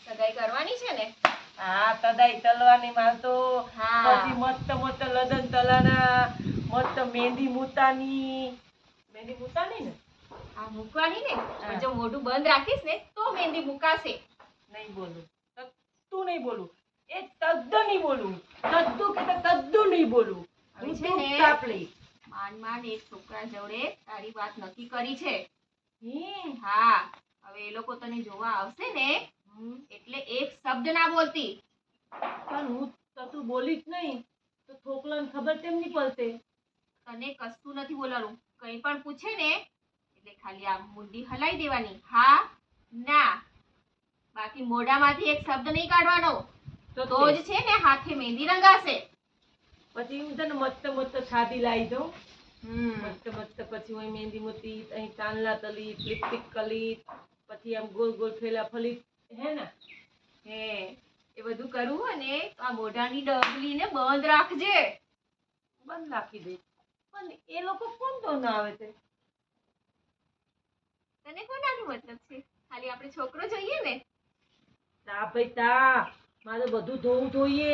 સગાઈ કરવાની છે ને? હા તદાઈ તલવાની માલ તો હા. પછી મસ્ત મસ્ત લગન તલાના મસ્ત મહેંદી મૂતાની ને હા મૂકવાની ને, હા. પણ જો મોઢું બંધ રાખીશ ને તો મહેંદી મુકાશે. નહીં બોલું, તું નહીં બોલું, એ તદ્દન નહીં બોલું, તદ્દું નહીં બોલું. હવે હું છે તો ને તાપ લઈ. માંડ એક છોકરા જોડે તારી વાત નક્કી કરી છે. હે હા, હવે એ લોકો તને જોવા આવશે ને એટલે એક શબ્દ ના બોલતી. પણ હું તું બોલીશ નહીં તો છોકરાને ખબર કેમ નહીં પડશે? તને કશું નથી બોલવાનું. કંઈ પણ પૂછે ને એટલે ખાલી આમ મુંડી હલાઈ દેવાની, હા ના, બાકી મોઢામાંથી એક શબ્દ નહીં કાઢવાનો. તો જ છે ને હાથે મહેંદી રંગાશે. પછી હું તને મસ્ત મસ્ત છાતી લાવી દઉં. મસ્ત મસ્ત પછી હું મહેંદી મૂતી, અહીં કાનલા તલી, લિપસ્ટિક કલી, પછી આમ ગોલ ગોલ ફેલા ફલી, હે ને? હે એ બધું કરવું હોય ને તો આ મોઢાની ડબલીને બંધ રાખજે. બંધ રાખી દઈશ. પણ એ લોકો કોણ તો ના આવે છે? તને કોનાથી મતલબ છે? ખાલી આપણે છોકરો જોઈએ ને. તા ભાઈ તા, મારે બધું જોવું જોઈએ.